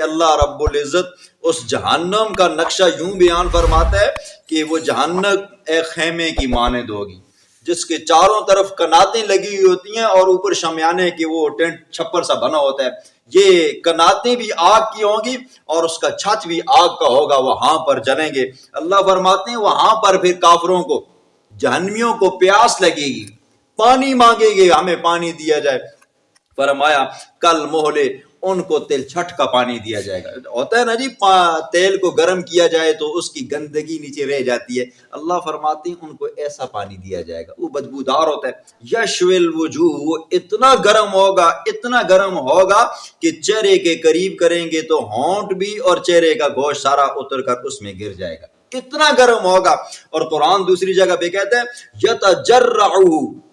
اللہ رب العزت اس جہنم کا نقشہ یوں بیان فرماتا ہے کہ وہ جہنم ایک خیمے کی مانند ہوگی جس کے چاروں طرف کناتیں لگی ہوئی ہوتی ہیں اور اوپر شامیانے کے وہ ٹینٹ چھپر سا بنا ہوتا ہے. یہ کناتیں بھی آگ کی ہوں گی اور اس کا چھت بھی آگ کا ہوگا, وہاں پر جلیں گے. اللہ فرماتے ہیں وہاں پر پھر کافروں کو, جہنمیوں کو پیاس لگے گی, پانی مانگے گے ہمیں پانی دیا جائے. فرمایا کل مہلے ان کو تل چھٹ کا پانی دیا جائے گا. ہوتا ہے نا جی, تیل کو گرم کیا جائے تو اس کی گندگی نیچے رہ جاتی ہے. اللہ فرماتے ہیں ان کو ایسا پانی دیا جائے گا, وہ بدبودار ہوتا ہے. یشویل وجوہ, وہ اتنا گرم ہوگا, اتنا گرم ہوگا کہ چہرے کے قریب کریں گے تو ہونٹ بھی اور چہرے کا گوشت سارا اتر کر اس میں گر جائے گا, اتنا گرم ہوگا. اور قرآن دوسری جگہ پہ کہتا ہے یتجرعہ,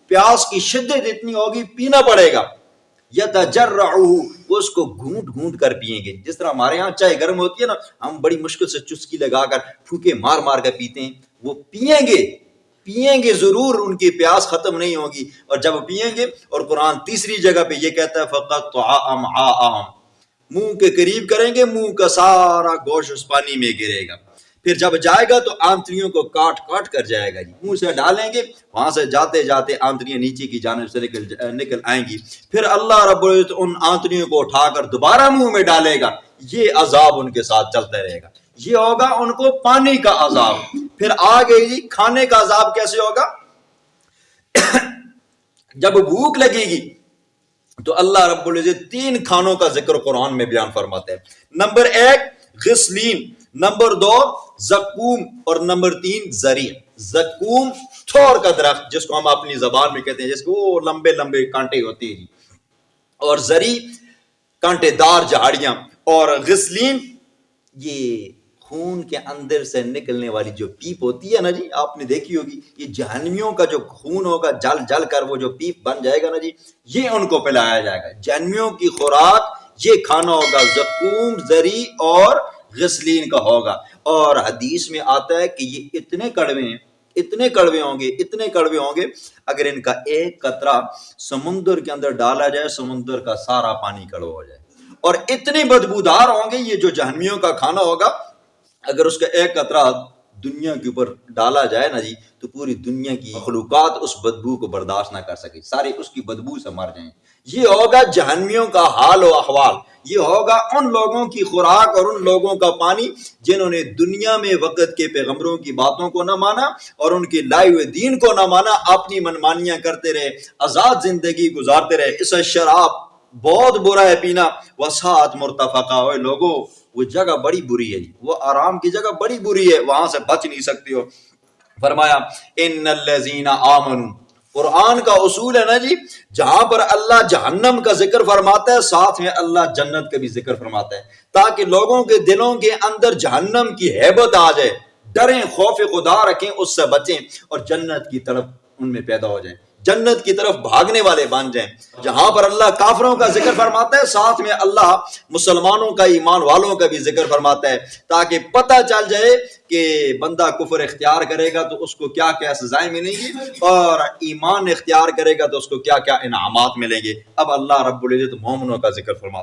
پیاس کی شدت اتنی ہوگی پینا پڑے گا. یتجرعہ, وہ اس کو گھونٹ گھونٹ کر پیئیں گے. جس طرح ہمارے ہاں چائے گرم ہوتی ہے نا, ہم بڑی مشکل سے چسکی لگا کر پھوکے مار مار کر پیتے ہیں. وہ پیئیں گے ضرور, ان کی پیاس ختم نہیں ہوگی. اور جب پیئیں گے, اور قرآن تیسری جگہ پہ یہ کہتا ہے فقطع امعاءہم, منہ کے قریب کریں گے, منہ کا سارا گوشت اس پانی میں گرے گا. پھر جب جائے گا تو آنتریوں کو کاٹ کاٹ کر جائے گا جی, منہ سے ڈالیں گے, وہاں سے جاتے جاتے آنتریاں نیچے کی جانب سے نکل آئیں گی. پھر اللہ رب العزت ان آنتریوں کو اٹھا کر دوبارہ منہ میں ڈالے گا. یہ عذاب ان کے ساتھ چلتا رہے گا. یہ ہوگا ان کو پانی کا عذاب. پھر آگے جی کھانے کا عذاب کیسے ہوگا؟ جب بھوک لگے گی تو اللہ رب العزت 3 کھانوں کا ذکر قرآن میں بیان فرماتے ہیں. نمبر 1 غسلین, نمبر 2 زقوم, اور نمبر 3 زری. زقوم تھور کا درخت جس کو ہم اپنی زبان میں کہتے ہیں, جس کو وہ لمبے لمبے کانٹے ہوتے ہیں جی, اور زری کانٹے دار جھاڑیاں. اور غسلین یہ خون کے اندر سے نکلنے والی جو پیپ ہوتی ہے نا جی, آپ نے دیکھی ہوگی, یہ جہنمیوں کا جو خون ہوگا جل جل کر وہ جو پیپ بن جائے گا نا جی, یہ ان کو پلایا جائے گا. جہنمیوں کی خوراک یہ کھانا ہوگا, زقوم, زری اور غسلین کا ہوگا. اور حدیث میں آتا ہے کہ یہ اتنے کڑوے ہیں, اتنے کڑوے ہوں گے, اگر ان کا ایک قطرہ سمندر کے اندر ڈالا جائے, سمندر کا سارا پانی کڑوا ہو جائے. اور اتنے بدبودار ہوں گے یہ جو جہنمیوں کا کھانا ہوگا, اگر اس کا ایک قطرہ دنیا کے اوپر ڈالا جائے نا جی, تو پوری دنیا کی مخلوقات اس بدبو کو برداشت نہ کر سکے, سارے اس کی بدبو سے مر جائیں. یہ ہوگا جہنمیوں کا حال و احوال. یہ ہوگا ان لوگوں کی خوراک اور ان لوگوں کا پانی جنہوں نے دنیا میں وقت کے پیغمبروں کی باتوں کو نہ مانا اور ان کے لائے ہوئے دین کو نہ مانا, اپنی منمانیاں کرتے رہے, آزاد زندگی گزارتے رہے. اس شراب بہت برا ہے پینا, وساعت مرتفقہ, ہوئے لوگوں وہ جگہ بڑی بری ہے جی, وہ آرام کی جگہ بڑی بری ہے, وہاں سے بچ نہیں سکتے ہو. فرمایا ان الذین آمنوا, قرآن کا اصول ہے نا جی, جہاں پر اللہ جہنم کا ذکر فرماتا ہے ساتھ میں اللہ جنت کا بھی ذکر فرماتا ہے, تاکہ لوگوں کے دلوں کے اندر جہنم کی ہیبت آ جائے, ڈریں, خوف خدا رکھیں, اس سے بچیں, اور جنت کی طرف ان میں پیدا ہو جائیں, جنت کی طرف بھاگنے والے بن جائیں. جہاں پر اللہ کافروں کا ذکر فرماتا ہے ساتھ میں اللہ مسلمانوں کا, ایمان والوں کا بھی ذکر فرماتا ہے, تاکہ پتہ چل جائے کہ بندہ کفر اختیار کرے گا تو اس کو کیا کیا سزائیں ملیں گی, اور ایمان اختیار کرے گا تو اس کو کیا کیا انعامات ملیں گے. اب اللہ رب العزت مومنوں کا ذکر فرماتا ہے.